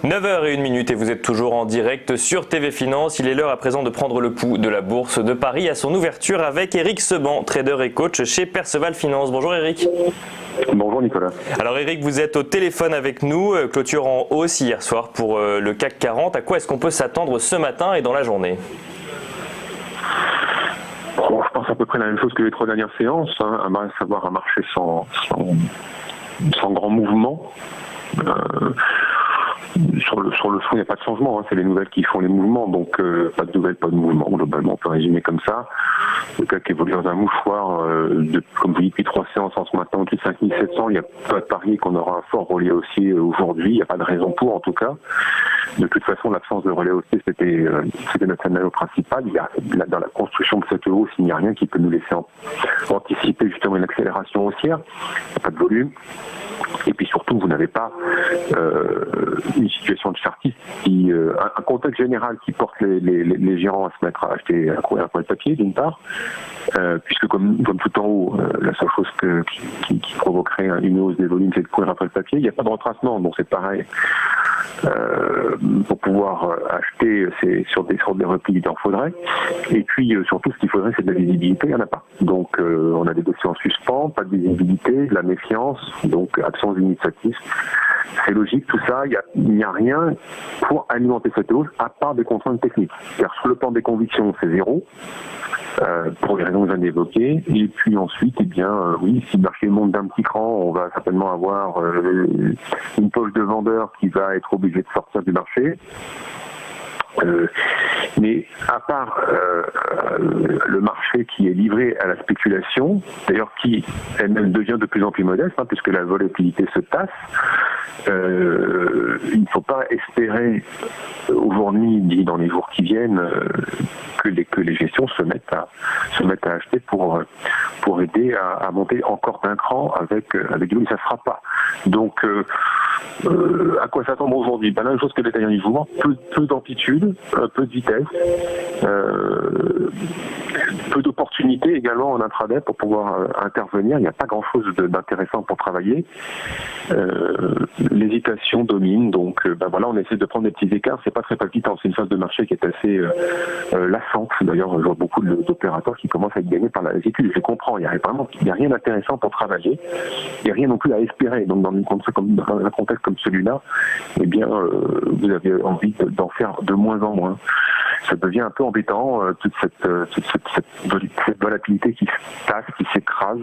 9h01 et vous êtes toujours en direct sur TV Finance. Il est l'heure à présent de prendre le pouls de la bourse de Paris à son ouverture avec Eric Seban, trader et coach chez Perceval Finance. Bonjour Eric. Bonjour Nicolas. Alors Eric, vous êtes au téléphone avec nous, clôture en hausse hier soir pour le CAC 40. À quoi est-ce qu'on peut s'attendre ce matin et dans la journée ? Bon, je pense à peu près la même chose que les 3 dernières séances, à savoir un marché sans grand mouvement. Sur le fond, il n'y a pas de changement, c'est les nouvelles qui font les mouvements, donc pas de nouvelles, pas de mouvement, globalement on peut résumer comme ça. Le CAC évolue dans un mouchoir, comme vous dites, depuis 3 séances en ce matin au-dessus de 5700, il n'y a pas de parier qu'on aura un fort relais haussier aujourd'hui, il n'y a pas de raison pour en tout cas. De toute façon, l'absence de relais haussier, c'était notre scénario principal. Dans la construction de cette hausse, il n'y a rien qui peut nous laisser anticiper justement une accélération haussière, il n'y a pas de volume. Et puis surtout, vous n'avez pas une situation de chartiste, un contexte général qui porte les gérants à se mettre à acheter, à courir après le papier, d'une part, puisque comme tout en haut, la seule chose qui provoquerait une hausse des volumes, c'est de courir après le papier. Il n'y a pas de retracement, donc c'est pareil. Pour pouvoir acheter sur des replis, il en faudrait. Et puis surtout, ce qu'il faudrait, c'est de la visibilité, il n'y en a pas. Donc on a des dossiers en suspens, pas de visibilité, de la méfiance, donc absence d'initiative. C'est logique, tout ça, il n'y a rien pour alimenter cette hausse, à part des contraintes techniques. C'est-à-dire, sur le plan des convictions, c'est zéro. Pour les raisons que je viens d'évoquer. Et puis ensuite, oui, si le marché monte d'un petit cran, on va certainement avoir une poche de vendeurs qui va être obligée de sortir du marché. Mais à part le marché qui est livré à la spéculation, d'ailleurs qui elle-même devient de plus en plus modeste, puisque la volatilité se tasse, il ne faut pas espérer aujourd'hui, ni dans les jours qui viennent, que les gestions se mettent à acheter pour aider à monter encore d'un cran avec du volume. Ça ne se fera pas. Donc à quoi s'attendre aujourd'hui? La même chose que les derniers mouvements, peu d'amplitude, peu de vitesse, peu d'opportunités également en intraday pour pouvoir intervenir. Il n'y a pas grand-chose d'intéressant pour travailler. L'hésitation domine, donc on essaie de prendre des petits écarts. C'est pas très palpitant, c'est une phase de marché qui est assez lassante. D'ailleurs, je vois beaucoup d'opérateurs qui commencent à être gagnés par la lassitude. Je comprends, il n'y a rien d'intéressant pour travailler. Il n'y a rien non plus à espérer. Donc dans un contexte comme celui-là, vous avez envie d'en faire de moins en moins. Ça devient un peu embêtant, toute cette volatilité qui se tasse, qui s'écrase.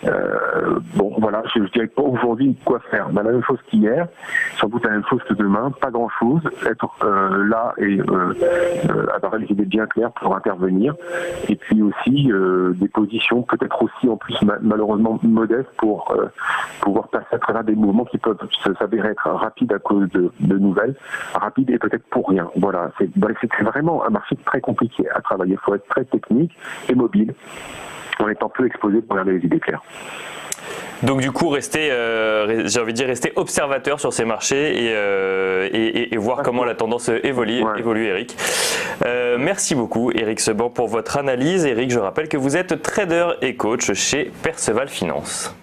Je dirais pas aujourd'hui quoi faire. La même chose qu'hier, sans doute la même chose que demain, pas grand-chose. Être là et avoir les idées bien claires pour intervenir. Et puis aussi des positions peut-être aussi en plus malheureusement modestes pour pouvoir passer à travers des mouvements qui peuvent s'avérer être rapides à cause de nouvelles, rapides et peut-être pour rien. Voilà, c'est vraiment un marché très compliqué à travailler. Il faut être très technique et mobile en étant peu exposé pour garder les idées claires. Donc du coup, rester observateur sur ces marchés et voir comment la tendance évolue, Eric. Merci beaucoup, Eric Seban, pour votre analyse. Eric, je rappelle que vous êtes trader et coach chez Perceval Finance.